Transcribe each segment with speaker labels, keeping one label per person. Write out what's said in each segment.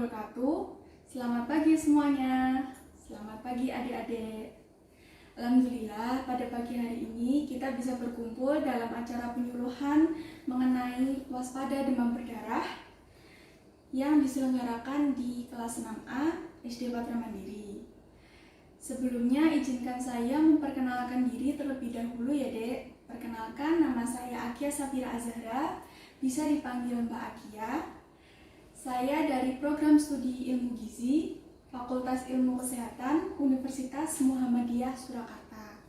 Speaker 1: wabarakatuh. Selamat pagi semuanya. Selamat pagi adik-adik. Alhamdulillah pada pagi hari ini kita bisa berkumpul dalam acara penyuluhan mengenai waspada demam berdarah yang diselenggarakan di kelas 6A SD Patra Mandiri. Sebelumnya izinkan saya memperkenalkan diri terlebih dahulu ya Dek. Perkenalkan, nama saya Akia Safira Azhara, bisa dipanggil Mbak Akia. Saya dari Program Studi Ilmu Gizi, Fakultas Ilmu Kesehatan, Universitas Muhammadiyah Surakarta.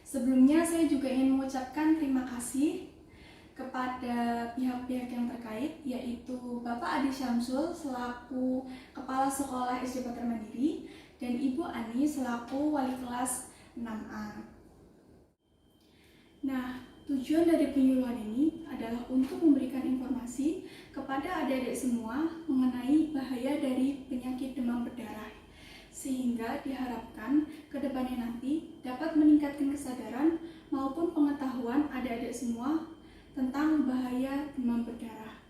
Speaker 1: Sebelumnya saya juga ingin mengucapkan terima kasih kepada pihak-pihak yang terkait, yaitu Bapak Adi Syamsul selaku Kepala Sekolah SD Patra Mandiri dan Ibu Ani selaku Wali Kelas 6A. Nah, tujuan dari penyuluhan ini adalah untuk memberikan informasi kepada adik-adik semua mengenai bahaya dari penyakit demam berdarah, sehingga diharapkan ke depannya nanti dapat meningkatkan kesadaran maupun pengetahuan adik-adik semua tentang bahaya demam berdarah.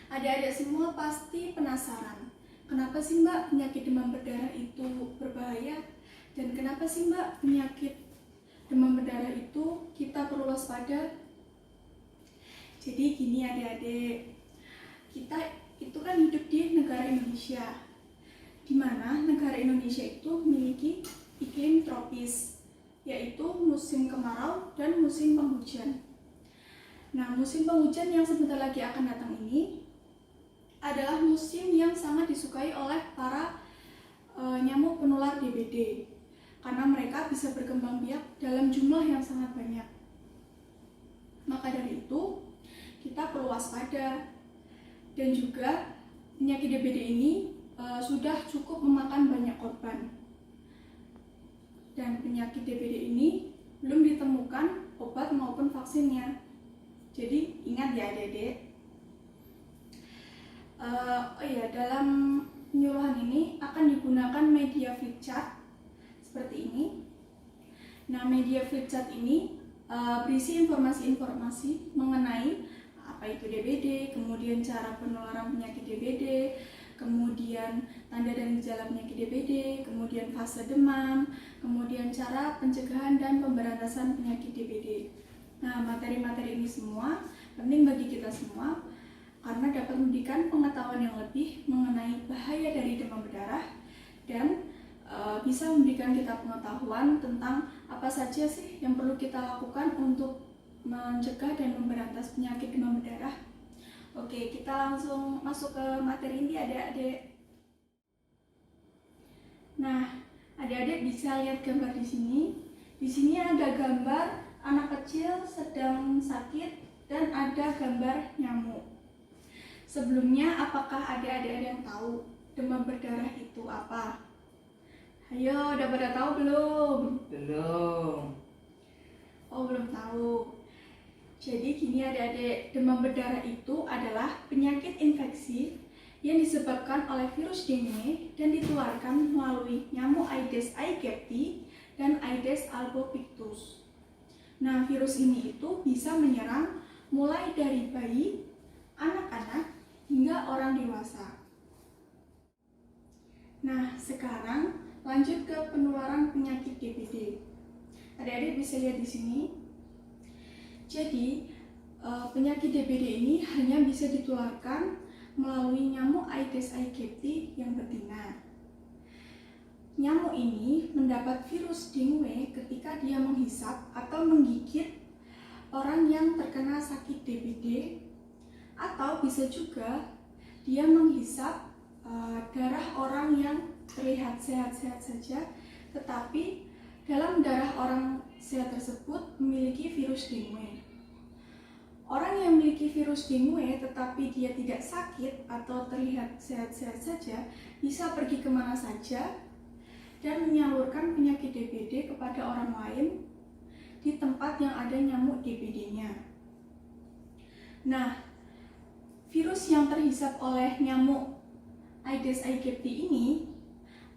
Speaker 1: Adik-adik semua pasti penasaran, kenapa sih Mbak penyakit demam berdarah itu berbahaya? Dan kenapa sih Mbak penyakit demam berdarah itu kita perlu waspada? Jadi gini adik-adik, kita itu kan hidup di negara Indonesia, di mana negara Indonesia itu memiliki iklim tropis, yaitu musim kemarau dan musim penghujan. Nah, musim penghujan yang sebentar lagi akan datang ini adalah musim yang sangat disukai oleh para nyamuk penular DBD, karena mereka bisa berkembang biak dalam jumlah yang sangat banyak. Maka dari itu, kita perlu waspada. Dan juga penyakit DBD ini sudah cukup memakan banyak korban. Dan penyakit DBD ini belum ditemukan obat maupun vaksinnya. Jadi ingat ya adik-adik. Dalam penyuluhan ini akan digunakan media flipchart seperti ini. Nah, media flipchart ini berisi informasi-informasi mengenai apa itu DBD, kemudian cara penularan penyakit DBD, kemudian tanda dan gejala penyakit DBD, kemudian fase demam, kemudian cara pencegahan dan pemberantasan penyakit DBD. Nah, materi-materi ini semua penting bagi kita semua karena dapat memberikan pengetahuan yang lebih mengenai bahaya dari demam berdarah dan bisa memberikan kita pengetahuan tentang apa saja sih yang perlu kita lakukan untuk mencegah dan memberantas penyakit demam berdarah. Oke, kita langsung masuk ke materi ini adik-adik. Nah, adik-adik bisa lihat gambar di sini. Di sini ada gambar anak kecil sedang sakit dan ada gambar nyamuk. Sebelumnya, apakah adik-adik ada yang tahu demam berdarah itu apa? Ayo, udah pada tahu belum?
Speaker 2: Belum.
Speaker 1: Oh, belum tahu. Jadi gini adik-adik, demam berdarah itu adalah penyakit infeksi yang disebabkan oleh virus dengue dan ditularkan melalui nyamuk Aedes aegypti dan Aedes albopictus. Nah, virus ini itu bisa menyerang mulai dari bayi, anak-anak, hingga orang dewasa. Nah, sekarang lanjut ke penularan penyakit DBD. Adik-adik bisa lihat di sini. Jadi, penyakit DBD ini hanya bisa ditularkan melalui nyamuk Aedes aegypti yang betina. Nyamuk ini mendapat virus dengue ketika dia menghisap atau menggigit orang yang terkena sakit DBD, atau bisa juga dia menghisap darah orang yang terlihat sehat-sehat saja, tetapi dalam darah orang sehat tersebut memiliki virus dengue. Orang yang memiliki virus dengue tetapi dia tidak sakit atau terlihat sehat-sehat saja bisa pergi kemana saja dan menyalurkan penyakit DBD kepada orang lain di tempat yang ada nyamuk DBD-nya. Nah, virus yang terhisap oleh nyamuk Aedes aegypti ini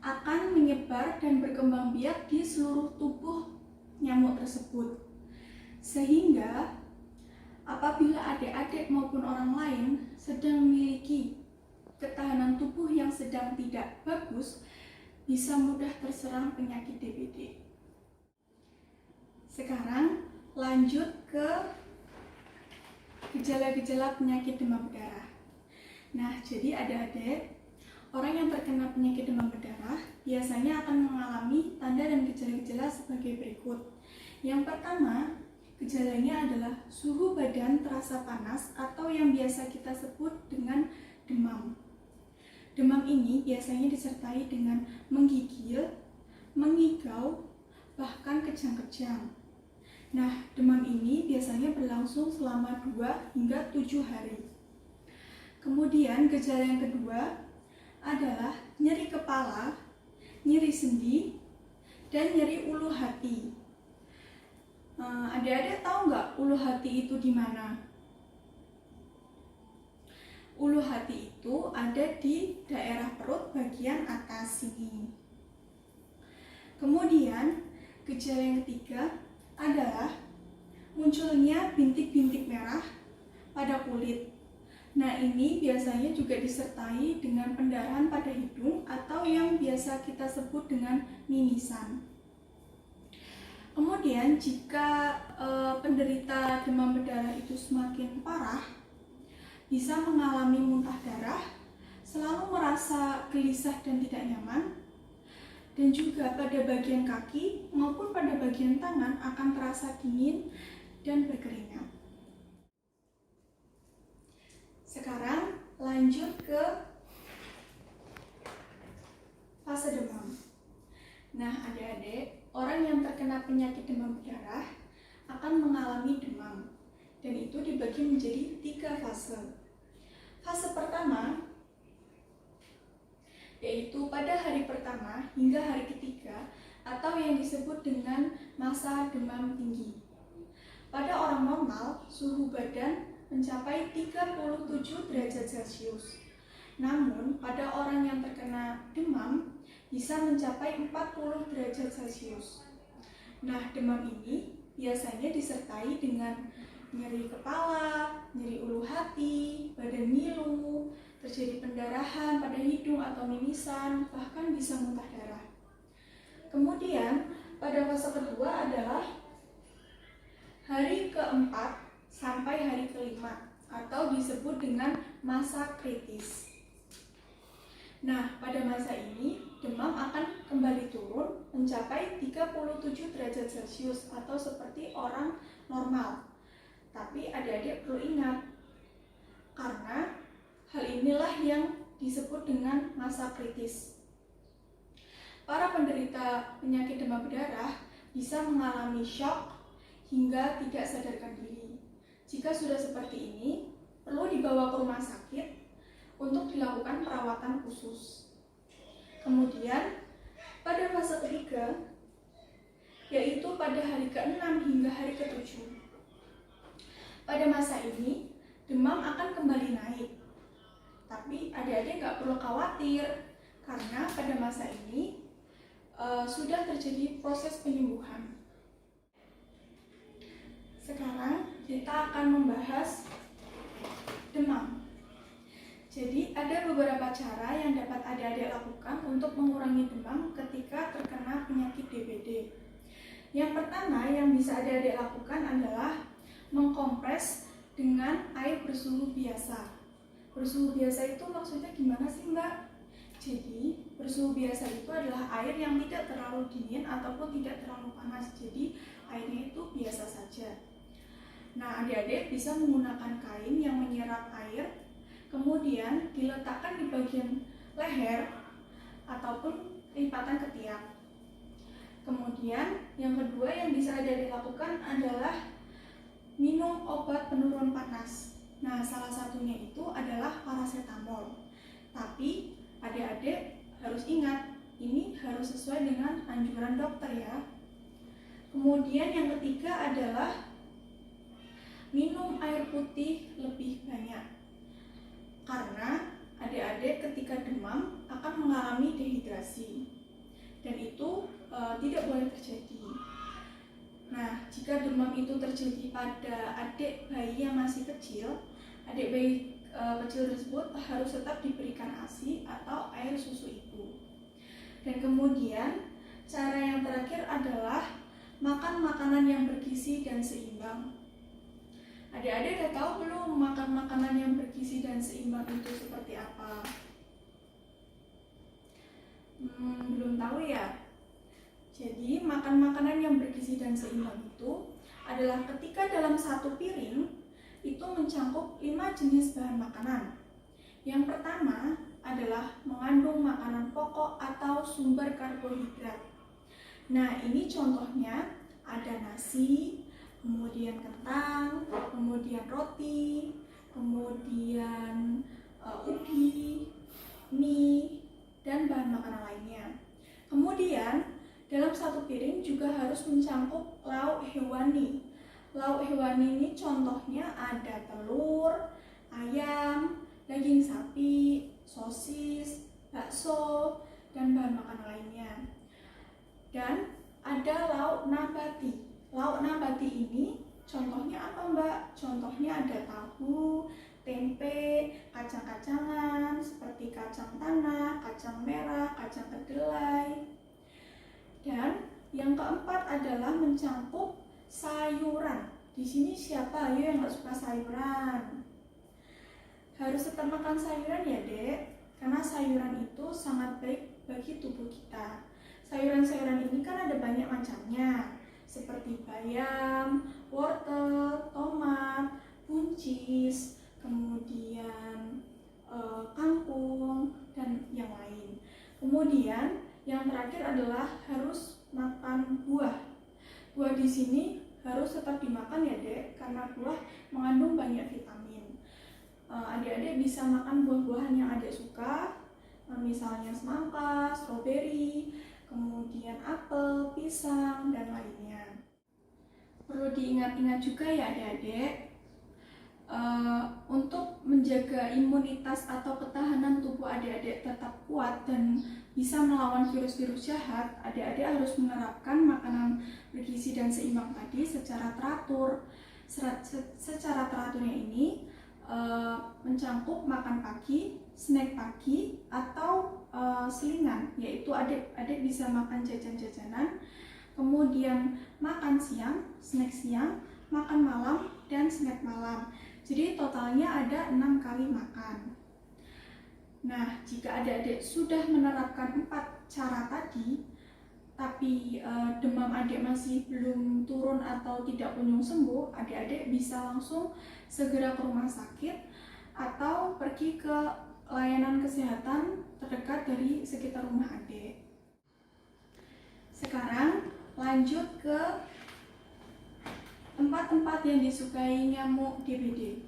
Speaker 1: akan menyebar dan berkembang biak di seluruh tubuh nyamuk tersebut. Sehingga apabila adik-adik maupun orang lain sedang memiliki ketahanan tubuh yang sedang tidak bagus bisa mudah terserang penyakit DBD. Sekarang lanjut ke gejala-gejala penyakit demam berdarah. Nah, jadi adik-adik, orang yang terkena penyakit demam berdarah biasanya akan mengalami tanda dan gejala-gejala sebagai berikut. Yang pertama, gejalanya adalah suhu badan terasa panas atau yang biasa kita sebut dengan demam. Demam ini biasanya disertai dengan menggigil, mengigau, bahkan kejang-kejang. Nah, demam ini biasanya berlangsung selama 2 hingga 7 hari. Kemudian gejala yang kedua adalah nyeri kepala, nyeri sendi, dan nyeri ulu hati. Adik-adik tahu nggak ulu hati itu di mana? Ulu hati itu ada di daerah perut bagian atas sini. Kemudian gejala yang ketiga adalah munculnya bintik-bintik merah pada kulit. Nah, ini biasanya juga disertai dengan pendarahan pada hidung atau yang biasa kita sebut dengan mimisan. Kemudian jika penderita demam berdarah itu semakin parah, bisa mengalami muntah darah, selalu merasa gelisah dan tidak nyaman, dan juga pada bagian kaki maupun pada bagian tangan akan terasa dingin dan berkeringat. Sekarang lanjut ke fase demam. Nah, adik-adik, orang yang terkena penyakit demam berdarah akan mengalami demam, dan itu dibagi menjadi 3 fase. Fase pertama yaitu pada hari pertama hingga hari ketiga atau yang disebut dengan masa demam tinggi. Pada orang normal, suhu badan mencapai 37 derajat Celcius. Namun, pada orang yang terkena demam bisa mencapai 40 derajat Celcius. Nah, demam ini biasanya disertai dengan nyeri kepala, nyeri ulu hati, badan ngilu, terjadi pendarahan pada hidung atau mimisan, bahkan bisa muntah darah. Kemudian, pada fase kedua adalah hari keempat sampai hari kelima atau disebut dengan masa kritis. Nah, pada masa ini demam akan kembali turun mencapai 37 derajat Celcius atau seperti orang normal. Tapi adik-adik perlu ingat, karena hal inilah yang disebut dengan masa kritis. Para penderita penyakit demam berdarah bisa mengalami shock hingga tidak sadarkan diri. Jika sudah seperti ini, perlu dibawa ke rumah sakit untuk dilakukan perawatan khusus. Kemudian, pada fase ketiga, yaitu pada hari ke-6 hingga hari ke-7. Pada masa ini, demam akan kembali naik. Tapi adik-adik nggak perlu khawatir, karena pada masa ini sudah terjadi proses penyembuhan. Sekarang kita akan membahas demam. Jadi ada beberapa cara yang dapat adik-adik lakukan untuk mengurangi demam ketika terkena penyakit DBD. Yang pertama yang bisa adik-adik lakukan adalah mengkompres dengan air bersuhu biasa. Bersuhu biasa itu maksudnya gimana sih, Mbak? Jadi bersuhu biasa itu adalah air yang tidak terlalu dingin ataupun tidak terlalu panas. Jadi airnya itu biasa saja. Nah, adik-adik bisa menggunakan kain yang menyerap air, kemudian diletakkan di bagian leher ataupun lipatan ketiak. Kemudian yang kedua yang bisa adik-adik lakukan adalah minum obat penurun panas. Nah, salah satunya itu adalah paracetamol. Tapi adik-adik harus ingat, ini harus sesuai dengan anjuran dokter ya. Kemudian yang ketiga adalah minum air putih lebih banyak. Karena adik-adik ketika demam akan mengalami dehidrasi. Dan itu tidak boleh terjadi. Nah, jika demam itu terjadi pada adik bayi yang masih kecil, adik bayi kecil tersebut harus tetap diberikan ASI atau air susu ibu. Dan kemudian cara yang terakhir adalah makan makanan yang bergizi dan seimbang. Adik-adik udah tahu belum makan makanan yang bergizi dan seimbang itu seperti apa? Belum tahu ya? Jadi makan makanan yang bergizi dan seimbang itu adalah ketika dalam satu piring itu mencakup 5 jenis bahan makanan. Yang pertama adalah mengandung makanan pokok atau sumber karbohidrat. Nah, ini contohnya ada nasi, kemudian kentang, kemudian roti, kemudian ubi, mie, dan bahan makanan lainnya. Kemudian dalam satu piring juga harus mencakup lauk hewani. Lauk hewani ini contohnya ada telur, ayam, daging sapi, sosis, bakso, dan bahan makanan lainnya. Dan ada lauk nabati. Lauk nabati ini contohnya apa, Mbak? Contohnya ada tahu, tempe, kacang-kacangan seperti kacang tanah, kacang merah, kacang kedelai. Dan yang keempat adalah mencakup sayuran. Di sini siapa ayo yang nggak suka sayuran? Harus tetap makan sayuran ya, Dek, karena sayuran itu sangat baik bagi tubuh kita. Sayuran-sayuran ini kan ada banyak macamnya, seperti bayam, wortel, tomat, buncis, kemudian kangkung, dan yang lain. Kemudian yang terakhir adalah harus makan buah. Buah di sini harus tetap dimakan ya, Dek, karena buah mengandung banyak vitamin. Adik-adik bisa makan buah-buahan yang adik suka, misalnya semangka, stroberi, kemudian apel, pisang, dan lainnya. Perlu diingat-ingat juga ya adik-adik, untuk menjaga imunitas atau ketahanan tubuh adik-adik tetap kuat dan bisa melawan virus-virus jahat, adik-adik harus menerapkan makanan bergizi dan seimbang tadi secara teratur. Secara teraturnya ini mencakup makan pagi, snack pagi, atau selingan, yaitu adik-adik bisa makan jajan-jajanan, kemudian makan siang, snack siang, makan malam, dan snack malam. Jadi totalnya ada 6 kali makan. Nah, jika adik-adik sudah menerapkan 4 cara tadi, tapi demam adik masih belum turun atau tidak kunjung sembuh, adik-adik bisa langsung segera ke rumah sakit atau pergi ke layanan kesehatan terdekat dari sekitar rumah adik. Sekarang lanjut ke tempat-tempat yang disukai nyamuk DBD.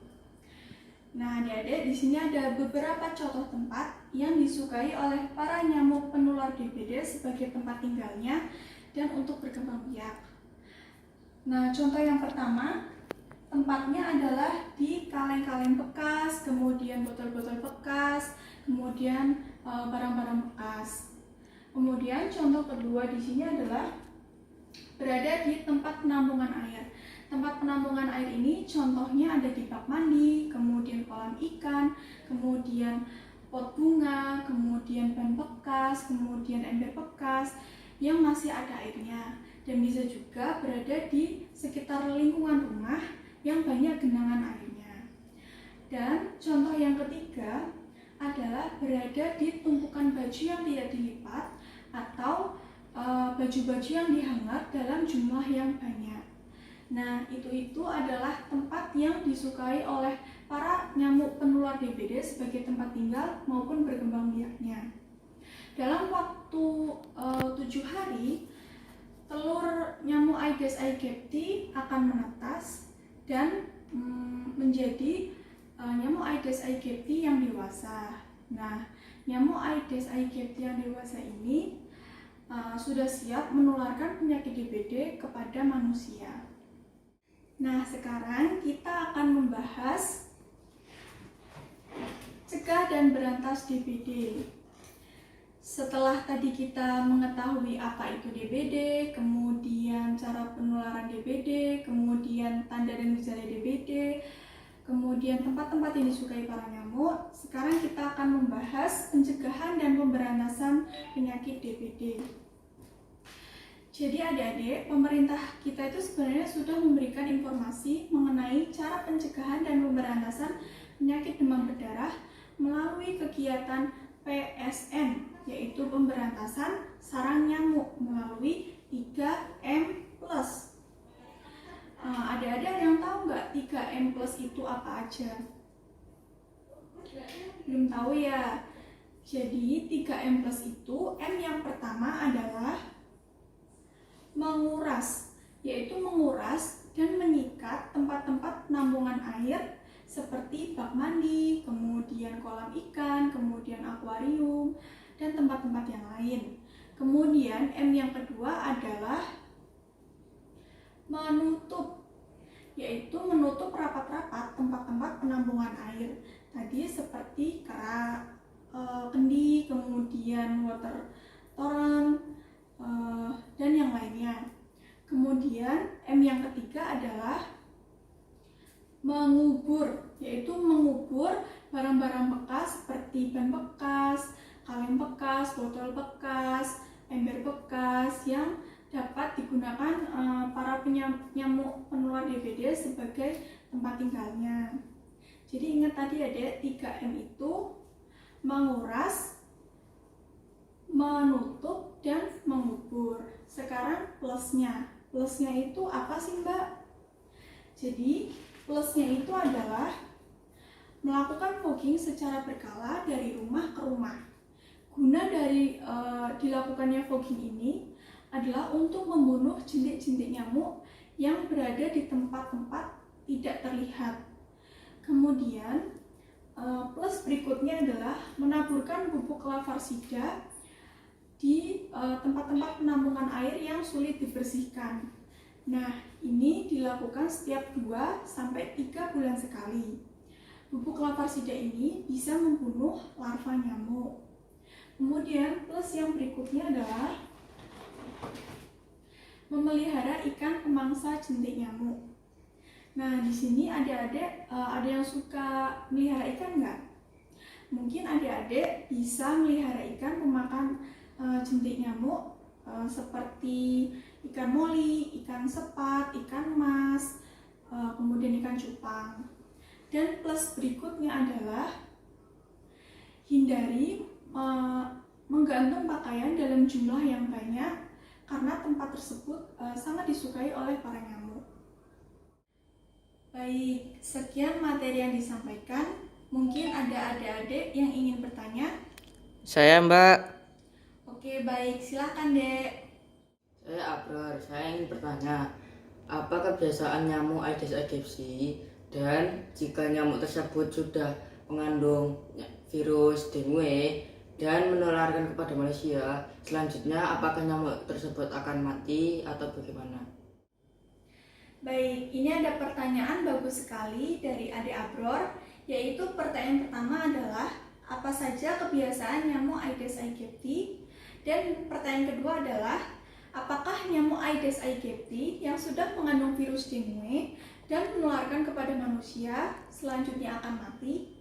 Speaker 1: Nah, adik-adik, di sini ada beberapa contoh tempat yang disukai oleh para nyamuk penular DBD sebagai tempat tinggalnya dan untuk berkembang biak. Nah, contoh yang pertama, tempatnya adalah di kaleng-kaleng bekas, kemudian botol-botol bekas, kemudian barang-barang bekas. Kemudian contoh kedua di sini adalah berada di tempat penampungan air. Tempat penampungan air ini contohnya ada di bak mandi, kemudian kolam ikan, kemudian pot bunga, kemudian ban bekas, kemudian ember bekas yang masih ada airnya. Dan bisa juga berada di sekitar lingkungan rumah yang banyak genangan airnya. Dan contoh yang ketiga adalah berada di tumpukan baju yang tidak dilipat atau baju-baju yang dihangat dalam jumlah yang banyak. Nah, itu adalah tempat yang disukai oleh para nyamuk penular DBD sebagai tempat tinggal maupun berkembang biaknya. Dalam waktu 7 hari, telur nyamuk Aedes aegypti akan menetas dan menjadi nyamuk Aedes aegypti yang dewasa. Nah, nyamuk Aedes aegypti yang dewasa ini sudah siap menularkan penyakit DBD kepada manusia. Nah, sekarang kita akan membahas cegah dan berantas DBD. Setelah tadi kita mengetahui apa itu DBD, kemudian cara penularan DBD, kemudian tanda dan gejala DBD, kemudian tempat-tempat yang disukai para nyamuk. Sekarang kita akan membahas pencegahan dan pemberantasan penyakit DBD. Jadi adik-adik, pemerintah kita itu sebenarnya sudah memberikan informasi mengenai cara pencegahan dan pemberantasan penyakit demam berdarah melalui kegiatan PSN, yaitu pemberantasan sarang nyamuk melalui 3M+. Adik-adik yang tahu nggak 3M+ itu apa aja? Belum tahu ya? Jadi 3M+ itu, M yang pertama adalah menguras, yaitu menguras dan menyikat tempat-tempat penampungan air seperti bak mandi, kemudian kolam ikan, kemudian akuarium, dan tempat-tempat yang lain. Kemudian M yang kedua adalah menutup, yaitu menutup rapat-rapat tempat-tempat penampungan air. Tadi seperti kerak, kendi, kemudian water torrent, dan yang lainnya. Kemudian M yang ketiga adalah mengubur, yaitu mengubur barang-barang bekas seperti ban bekas, kaleng bekas, botol bekas, ember bekas yang dapat digunakan para nyamuk penular DBD sebagai tempat tinggalnya. Jadi ingat tadi ada 3M itu menguras, menutup, dan mengubur. Sekarang plusnya itu apa sih Mbak? Jadi plusnya itu adalah melakukan fogging secara berkala dari rumah ke rumah. Guna dari dilakukannya fogging ini adalah untuk membunuh jentik-jentik nyamuk yang berada di tempat-tempat tidak terlihat. Kemudian plus berikutnya adalah menaburkan bubuk larvarsida di tempat-tempat penampungan air yang sulit dibersihkan. Nah, ini dilakukan setiap 2-3 bulan sekali. Bubuk larvarsida ini bisa membunuh larva nyamuk. Kemudian plus yang berikutnya adalah memelihara ikan pemangsa jentik nyamuk. Nah, di sini adik-adik ada yang suka melihara ikan nggak? Mungkin adik-adik bisa melihara ikan pemakan jentik nyamuk seperti ikan moli, ikan sepat, ikan mas, kemudian ikan cupang. Dan plus berikutnya adalah hindari menggantung pakaian dalam jumlah yang banyak karena tempat tersebut sangat disukai oleh para nyamuk. Baik, sekian materi yang disampaikan. Mungkin ada adik-adik yang ingin bertanya?
Speaker 2: Saya Mbak.
Speaker 1: Oke, baik. Silakan, Dek.
Speaker 2: Saya Abror. Saya ingin bertanya, apa kebiasaan nyamuk Aedes aegypti, dan jika nyamuk tersebut sudah mengandung virus dengue dan menularkan kepada manusia, selanjutnya apakah nyamuk tersebut akan mati atau bagaimana?
Speaker 1: Baik, ini ada pertanyaan bagus sekali dari Adik Abror, yaitu pertanyaan pertama adalah apa saja kebiasaan nyamuk Aedes aegypti, dan pertanyaan kedua adalah apakah nyamuk Aedes aegypti yang sudah mengandung virus dengue dan menularkan kepada manusia selanjutnya akan mati?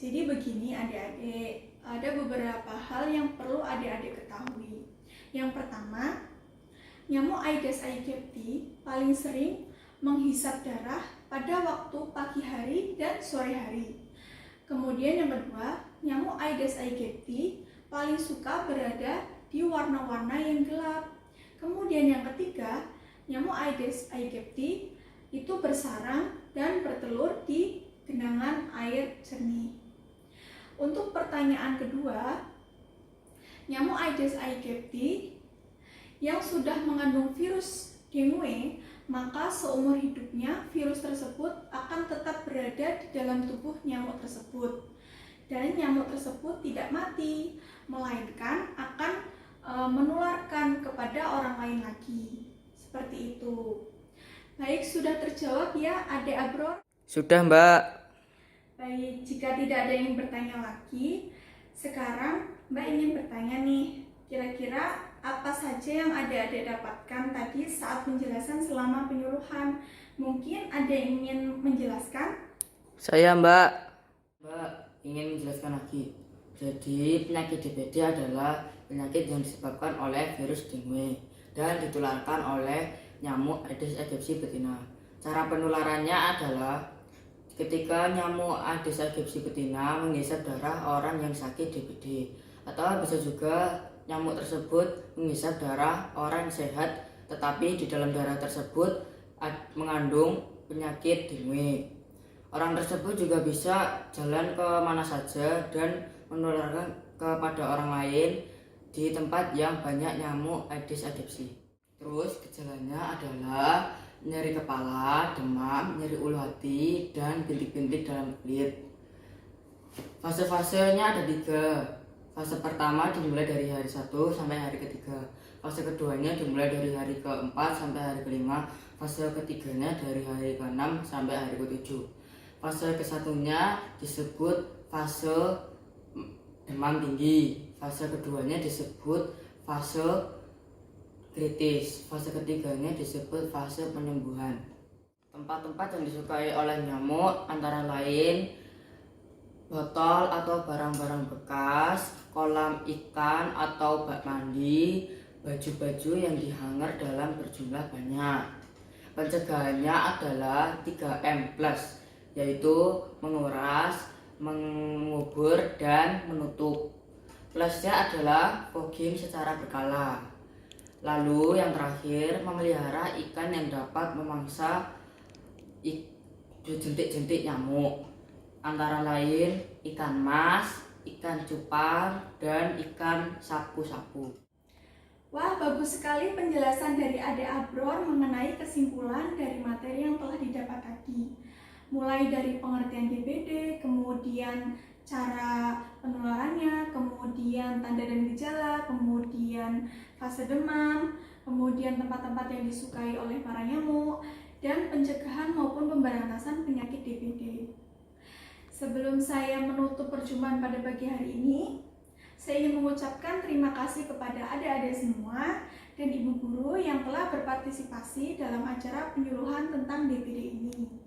Speaker 1: Jadi begini adik-adik, ada beberapa hal yang perlu adik-adik ketahui. Yang pertama, nyamuk Aedes aegypti paling sering menghisap darah pada waktu pagi hari dan sore hari. Kemudian yang kedua, nyamuk Aedes aegypti paling suka berada di warna-warna yang gelap. Kemudian yang ketiga, nyamuk Aedes aegypti itu bersarang dan bertelur di genangan air jernih. Untuk pertanyaan kedua, nyamuk Aedes aegypti yang sudah mengandung virus dengue, maka seumur hidupnya virus tersebut akan tetap berada di dalam tubuh nyamuk tersebut. Dan nyamuk tersebut tidak mati, melainkan akan menularkan kepada orang lain lagi. Seperti itu. Baik, sudah terjawab ya Adik Abror?
Speaker 2: Sudah Mbak.
Speaker 1: Baik, jika tidak ada yang bertanya lagi, sekarang Mbak ingin bertanya nih, kira-kira kira-kira apa saja yang adik-adik dapatkan tadi saat penjelasan selama penyuluhan? Mungkin ada yang ingin menjelaskan?
Speaker 2: Saya Mbak ingin menjelaskan lagi. Jadi penyakit DBD adalah penyakit yang disebabkan oleh virus dengue dan ditularkan oleh nyamuk Aedes aegypti betina. Cara penularannya adalah ketika nyamuk Aedes aegypti betina menghisap darah orang yang sakit DBD, atau bisa juga nyamuk tersebut menghisap darah orang sehat tetapi di dalam darah tersebut mengandung penyakit dengue. Orang tersebut juga bisa jalan ke mana saja dan menularkan kepada orang lain di tempat yang banyak nyamuk Aedes aegypti. Terus gejalanya adalah nyeri kepala, demam, nyeri ulu hati, dan bintik-bintik dalam kulit. Fase-fasenya ada 3. Fase pertama dimulai dari hari 1 sampai hari ketiga. Fase keduanya dimulai dari hari keempat sampai hari kelima. Fase ketiganya dari hari ke-6 sampai hari ke-7. Fase kesatunya disebut fase demam tinggi. Fase keduanya disebut fase kritis. Fase ketiganya disebut fase penyembuhan. Tempat-tempat yang disukai oleh nyamuk antara lain botol atau barang-barang bekas, kolam ikan atau bak mandi, baju-baju yang dihanger dalam berjumlah banyak. Pencegahannya adalah 3M+, yaitu menguras, mengubur, dan menutup. Plusnya adalah fogging secara berkala. Lalu yang terakhir, memelihara ikan yang dapat memangsa jentik-jentik nyamuk, antara lain ikan mas, ikan cupang, dan ikan sapu-sapu.
Speaker 1: Wah, bagus sekali penjelasan dari Adik Abror mengenai kesimpulan dari materi yang telah didapat tadi. Mulai dari pengertian DBD, kemudian cara penularannya, kemudian tanda dan gejala, kemudian fase demam, kemudian tempat-tempat yang disukai oleh para nyamuk, dan pencegahan maupun pemberantasan penyakit DBD. Sebelum saya menutup perjumpaan pada pagi hari ini, saya ingin mengucapkan terima kasih kepada adik-adik semua dan ibu guru yang telah berpartisipasi dalam acara penyuluhan tentang DBD ini.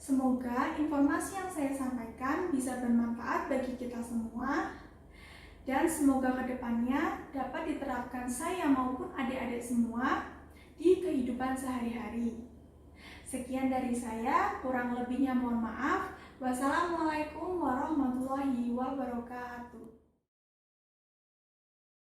Speaker 1: Semoga informasi yang saya sampaikan bisa bermanfaat bagi kita semua dan semoga kedepannya dapat diterapkan saya maupun adik-adik semua di kehidupan sehari-hari. Sekian dari saya, kurang lebihnya mohon maaf. Wassalamualaikum warahmatullahi wabarakatuh.